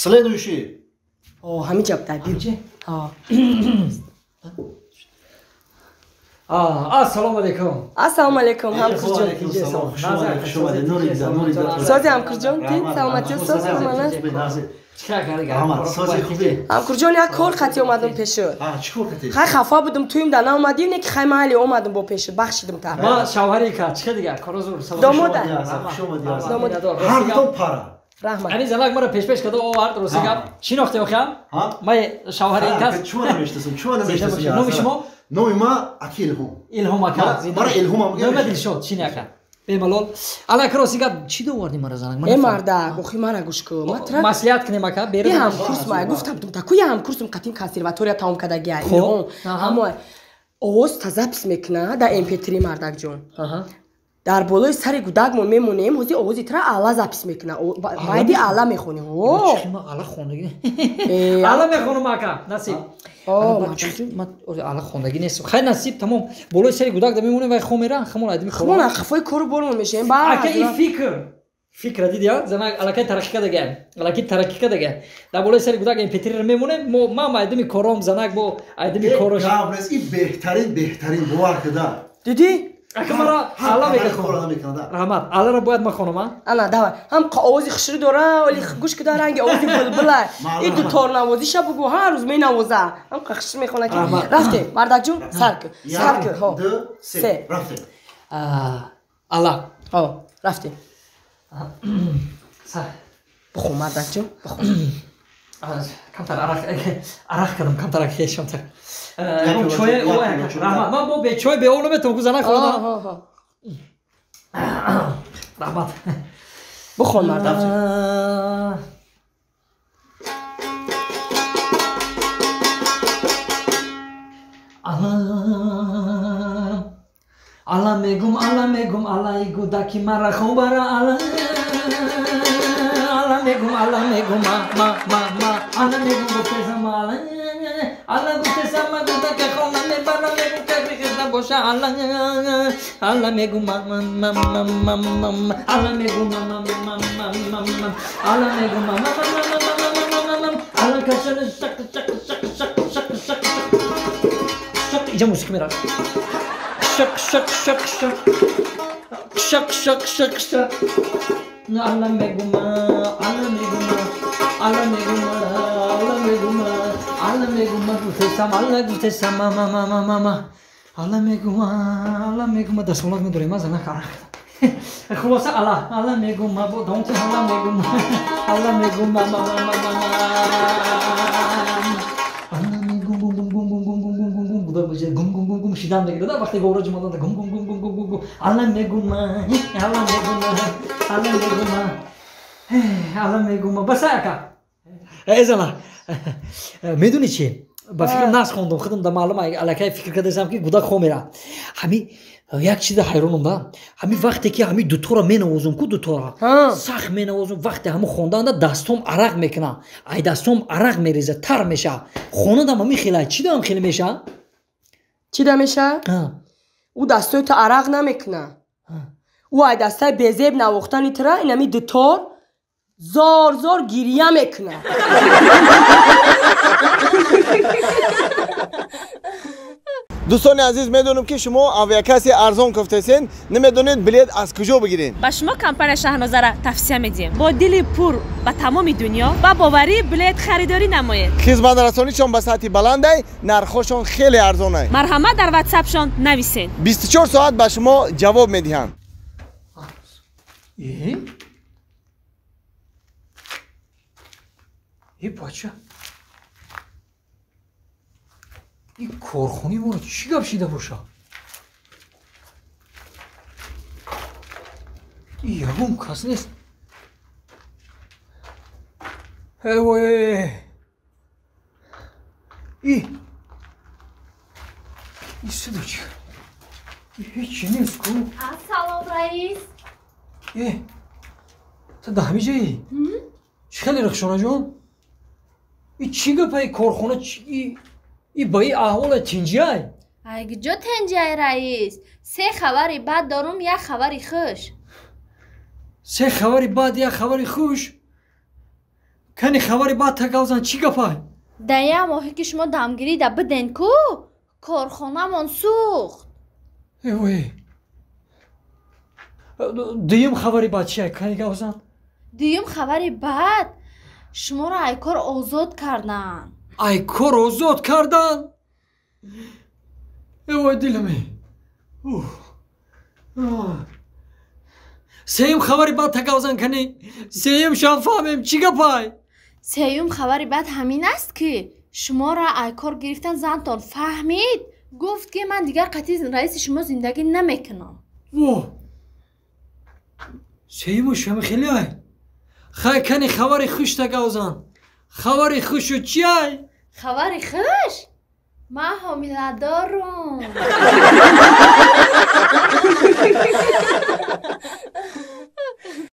Следующий. О, ҳамиҷаб табиб. Assalomu alaykum. Assalomu alaykum Hamkurjon. So'zi Hamkurjon, tin salomatli so'z mana. Hamkurjon як кор хати омадам пешо. Чӣ кор кардӣ? Хай хафа будам туимда наомадӣ, не ки хай маҳалли омадам бо пешо бахшидам та. Ma шавҳари ка чиқа дигар корозур салом. Домода. Ҳар дум пара. Раҳмат. Ани занак мара пеш када овард росига. Чӣ нохте охам? Ма шавҳари кас. Чума намештасам, чума намештасам. Номи шумо? Номи ма Акилҳум. Илҳом ака. Мара Илҳум ам Номи Дилшод чини ака. Бемалол. Алак росига чӣ доварди мара занак? Е марда, охи мара гӯш кӯ. Матра. Маслиҳат кинем ака. Бере ҳам курс ма гуфтам та ку ҳам курсум қатин консерватория таом кадагия. Аммо овоз та запис мекна да MP3 мардакҷон. Дар болои сари гудак мо мемонем, ҳозир овози тра ала запис мекна. Байди ала мехонем. Ма ала хондаги. Ала мехонам ака. Насиб. Ала хондаги нест. Хай насиб тамом. Болои сари гудак да мемонем вай хомера, хамон айдами хомон. Хомон хафои кору бормон мешем. Ба. Ака и фикр дид я? Занак алакай тараққӣ кадаган. Алаки тараққӣ кадаган. Дар болои сари гудак MP3 мемонем. Ма айдами кором занак бо айдами корош. Габрес и беҳтарин бовар када. Диди? Ака мара ала мекунам. Раҳмат. Аларо бояд ма хонам, а? Ана давай. Ҳам овози хушрӯ дора, вали гӯш кида ранги овози булбула. И дутор навозӣ ша бугу ҳар рӯз менавоза. Ҳам хушрӯ мехона ки. Рафте, бардакҷон, сарк. Ҳо. Се. Рафте. Ала. Ҳо, рафте. Сар. Буху мардакҷон, буху. Камтар арақ кардам, камтар хешамтар. Чой раҳмат. Ман бо бечой беол наметавонам ку занак хонам. Раҳмат. Бухон мардам. Ала мегум, ала игудаки мара хобара ала. Ала мегум, ала мегум гуфтесам ала. Ала гуфтесам гудаки хона мебара мегум кекрикета боша ала. Ала мегум, ала мегум, ала мегум, ала кашана шак. Иҷа мусиқа мерад. Шак. Ала мегума. Гуфтесам мама. Ала мегума дастмолак медорем аз занак арақ. Хулоса ала мегума бо донти ала мегума. Гум шидан мегирад вақте говра ҷумадан гум ала мегума баса ака эзана медуни чи ба фикр нас хондам худам да маълум алакай фикр кардам ки гудак хомера ҳами як чиза ҳайронам да ҳами вақте ки ҳами дутора менавозам ку дутора сахт менавозам вақте ҳамо хонданда дастом арақ мекунам ай дастом арақ мереза тар меша хонадам ҳами хелай чи дам хеле меша چی دمیشه؟ او دستای تو عرق نمیکنه او ای دستای بیزیب نوختنی تره اینمی دوتار زار گیریه میکنه دوستان عزیز میدونم که شما авиакаси ارزان گفتین نمیدونید بلیط از کجا بگیرین با شما کمپانی شاهنامه را توصیه میدیم با دل پر به تمام دنیا با باوری بلیط خریداری نمایید خدمت رسانیشون به سطح بلنده نرخشون خیلی ارزانه مرحمت در واتساپشون نویسین 24 ساعت به شما جواب میدهند بچه این کارخونی ما رو چی گپ شیده باشه این یگم کس نیست وای این صدا چی هیچی نیست کو سلام رئیس تو ده همه جایی چی خیلی رخشانه جان این چی گپه کارخونه چی این با این احوال تنجیه اگه جو تنجیه رئیس 3 خبری بد دارم 1 خبری خوش 3 خبری بد 1 خبری خوش کانی خبری بعد تکاوزن چی گپای؟ در یه ماهی که شما دمگیری در بدن کو کارخانه من سوخت. اوه دویم خبری بعد چیه کانی گوزن؟ دویم خبری بعد شما را ای کار آزاد کردن. ای کار آزاد کردن؟ اوه دلمی سیم خبری بعد تکاوزن کنی سیم شان فهمیم چی گپای؟ سیوم خبری بعد همین است که شما را ای کار گرفتن زنتان فهمید گفت که من دیگر قطعی رئیس شما زندگی نمیکنم. اوه سیمو شما خیلی های خواهی کنی خبری خوش تکاوزن خبری خوشو چی های؟ خبری خوش؟ من حامله دارم.